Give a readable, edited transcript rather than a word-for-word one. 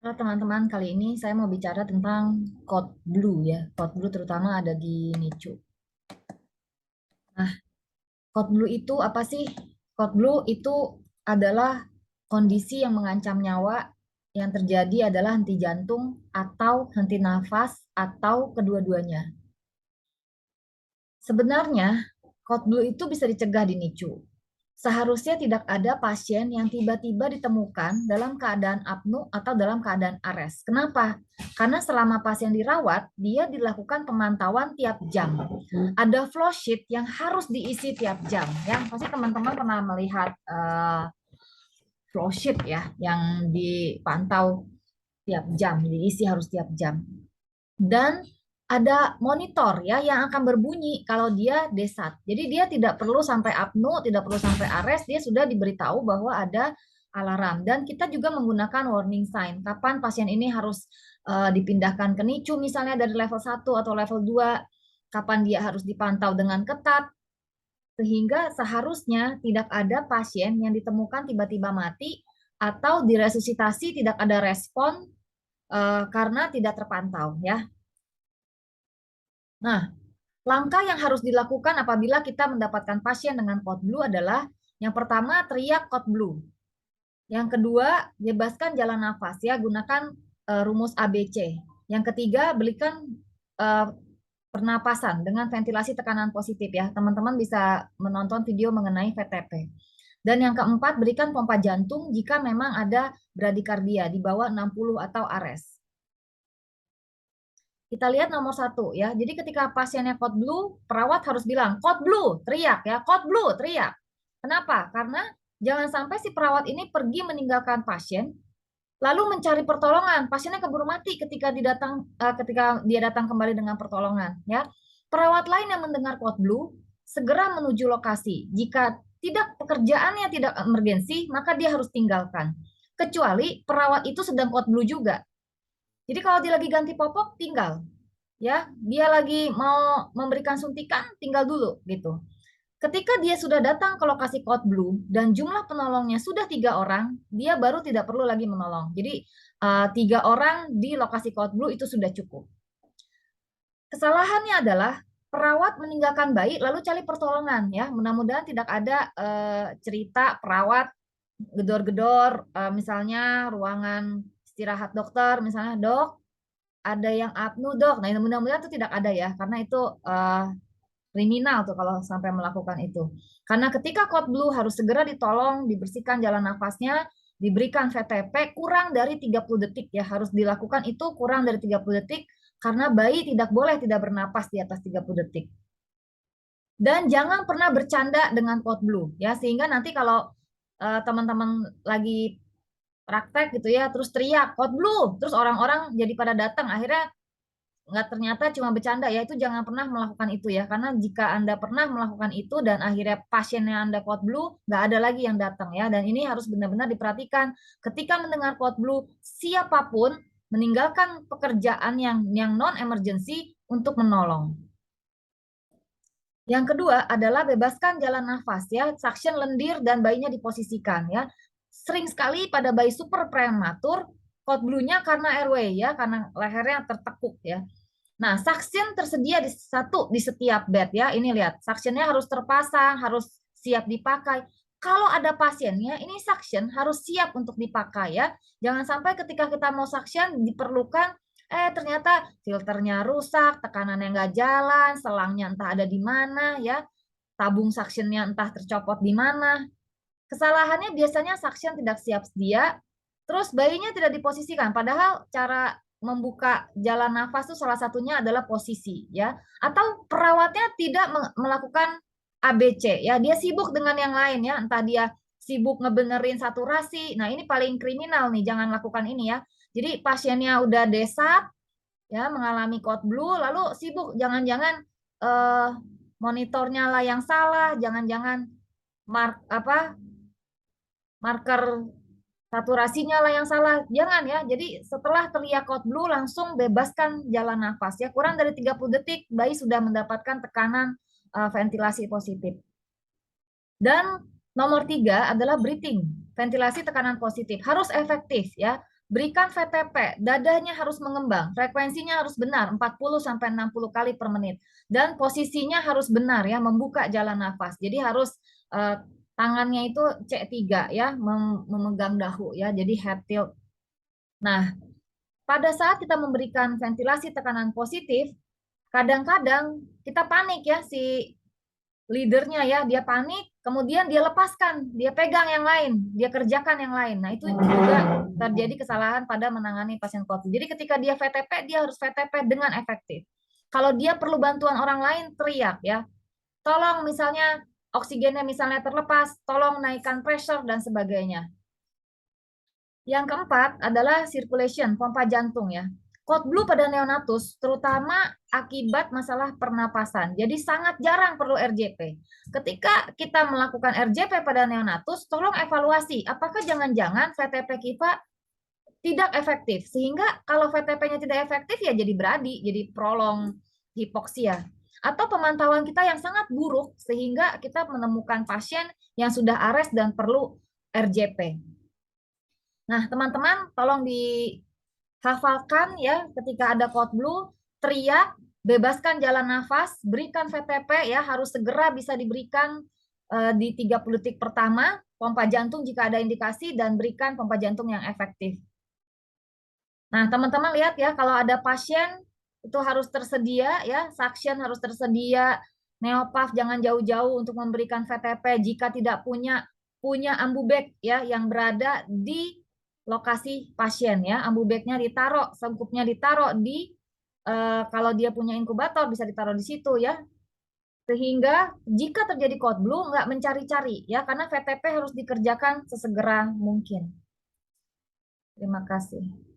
Halo teman-teman, kali ini saya mau bicara tentang code blue ya. Code blue terutama ada di NICU. Nah, code blue itu apa sih? Code blue itu adalah kondisi yang mengancam nyawa yang terjadi adalah henti jantung atau henti nafas atau kedua-duanya. Sebenarnya, code blue itu bisa dicegah di NICU. Seharusnya tidak ada pasien yang tiba-tiba ditemukan dalam keadaan apnu atau dalam keadaan ARES. Kenapa? Karena selama pasien dirawat, dia dilakukan pemantauan tiap jam. Ada flow sheet yang harus diisi tiap jam. Yang pasti teman-teman pernah melihat flow sheet ya, yang dipantau tiap jam, diisi harus tiap jam. Dan ada monitor ya yang akan berbunyi kalau dia desat. Jadi dia tidak perlu sampai apnu, tidak perlu sampai ARES, dia sudah diberitahu bahwa ada alarm. Dan kita juga menggunakan warning sign. Kapan pasien ini harus dipindahkan ke NICU misalnya dari level 1 atau level 2, kapan dia harus dipantau dengan ketat, sehingga seharusnya tidak ada pasien yang ditemukan tiba-tiba mati atau diresusitasi tidak ada respon karena tidak terpantau ya. Nah, langkah yang harus dilakukan apabila kita mendapatkan pasien dengan code blue adalah yang pertama teriak code blue. Yang kedua, bebaskan jalan nafas ya, gunakan rumus ABC. Yang ketiga, berikan uh, pernapasan dengan ventilasi tekanan positif ya. Teman-teman bisa menonton video mengenai VTP. Dan yang keempat, berikan pompa jantung jika memang ada bradikardia di bawah 60 atau ARES. Kita lihat nomor satu ya. Jadi ketika pasiennya code blue, perawat harus bilang code blue, teriak ya, code blue, teriak. Kenapa? Karena jangan sampai si perawat ini pergi meninggalkan pasien, lalu mencari pertolongan. Pasiennya keburu mati ketika dia datang kembali dengan pertolongan. Ya, perawat lain yang mendengar code blue segera menuju lokasi. Jika tidak pekerjaannya tidak emergensi, maka dia harus tinggalkan. Kecuali perawat itu sedang code blue juga. Jadi kalau dia lagi ganti popok, tinggal. Ya, dia lagi mau memberikan suntikan, tinggal dulu gitu. Ketika dia sudah datang ke lokasi code blue dan jumlah penolongnya sudah 3 orang, dia baru tidak perlu lagi menolong. Jadi 3 orang di lokasi code blue itu sudah cukup. Kesalahannya adalah perawat meninggalkan bayi lalu cari pertolongan ya. Mudah-mudahan tidak ada cerita perawat gedor-gedor misalnya ruangan istirahat dokter, misalnya dok ada yang apnu dok. Nah mudah-mudahan itu tidak ada ya, karena itu kriminal tuh kalau sampai melakukan itu. Karena ketika code blue harus segera ditolong, dibersihkan jalan nafasnya, diberikan VTP kurang dari 30 detik ya, harus dilakukan itu kurang dari 30 detik karena bayi tidak boleh tidak bernapas di atas 30 detik. Dan jangan pernah bercanda dengan code blue ya, sehingga nanti kalau teman-teman lagi praktek gitu ya, terus teriak code blue, terus orang-orang jadi pada datang, akhirnya nggak ternyata cuma bercanda ya, itu jangan pernah melakukan itu ya, karena jika Anda pernah melakukan itu dan akhirnya pasiennya Anda code blue, nggak ada lagi yang datang ya, dan ini harus benar-benar diperhatikan ketika mendengar code blue, siapapun meninggalkan pekerjaan yang non emergency untuk menolong. Yang kedua adalah bebaskan jalan nafas ya, suction lendir dan bayinya diposisikan ya. Sering sekali pada bayi super prematur code blue-nya karena airway ya, karena lehernya tertekuk ya. Nah, suction tersedia di setiap bed ya. Ini lihat, suctionnya harus terpasang, harus siap dipakai. Kalau ada pasiennya, ini suction harus siap untuk dipakai ya. Jangan sampai ketika kita mau suction diperlukan, ternyata filternya rusak, tekanannya nggak jalan, selangnya entah ada di mana ya, tabung suctionnya entah tercopot di mana. Kesalahannya biasanya suction tidak siap sedia, terus bayinya tidak diposisikan. Padahal cara membuka jalan nafas itu salah satunya adalah posisi ya. Atau perawatnya tidak melakukan ABC ya. Dia sibuk dengan yang lain ya. Entah dia sibuk ngebenerin saturasi. Nah, ini paling kriminal nih, jangan lakukan ini ya. Jadi pasiennya udah desat ya, mengalami code blue lalu sibuk, jangan-jangan eh, monitornya lah yang salah, jangan-jangan marker saturasinya lah yang salah. Jangan ya. Jadi setelah teriak code blue langsung bebaskan jalan nafas ya. Kurang dari 30 detik bayi sudah mendapatkan tekanan ventilasi positif. Dan nomor 3 adalah breathing, ventilasi tekanan positif. Harus efektif ya. Berikan VTP, dadanya harus mengembang, frekuensinya harus benar 40-60 kali per menit. Dan posisinya harus benar ya, membuka jalan nafas. Jadi harus tangannya itu C3 ya, memegang dahu ya, jadi head tilt. Nah, pada saat kita memberikan ventilasi tekanan positif, kadang-kadang kita panik ya, si leadernya ya, dia panik, kemudian dia lepaskan, dia pegang yang lain, dia kerjakan yang lain. Nah, itu juga terjadi kesalahan pada menangani pasien COVID. Jadi ketika dia VTP, dia harus VTP dengan efektif. Kalau dia perlu bantuan orang lain, teriak ya. Tolong misalnya oksigennya misalnya terlepas, tolong naikkan pressure dan sebagainya. Yang keempat adalah circulation, pompa jantung ya. Code blue pada neonatus terutama akibat masalah pernapasan. Jadi sangat jarang perlu RJP. Ketika kita melakukan RJP pada neonatus, tolong evaluasi apakah jangan-jangan VTP kita tidak efektif. Sehingga kalau VTP-nya tidak efektif ya jadi beradi, jadi prolong hipoksia. Atau pemantauan kita yang sangat buruk sehingga kita menemukan pasien yang sudah ARES dan perlu RJP. Nah, teman-teman tolong dihafalkan ya ketika ada code blue, teriak, bebaskan jalan nafas, berikan VTP ya, harus segera bisa diberikan di 30 detik pertama, pompa jantung jika ada indikasi, dan berikan pompa jantung yang efektif. Nah, teman-teman lihat ya, kalau ada pasien itu harus tersedia ya, suction harus tersedia, neopav jangan jauh-jauh untuk memberikan VTP jika tidak punya ambubek ya yang berada di lokasi pasien ya. Ambubeknya ditaruh, sangkupnya ditaruh di kalau dia punya inkubator bisa ditaruh di situ ya. Sehingga jika terjadi code blue nggak mencari-cari ya, karena VTP harus dikerjakan sesegera mungkin. Terima kasih.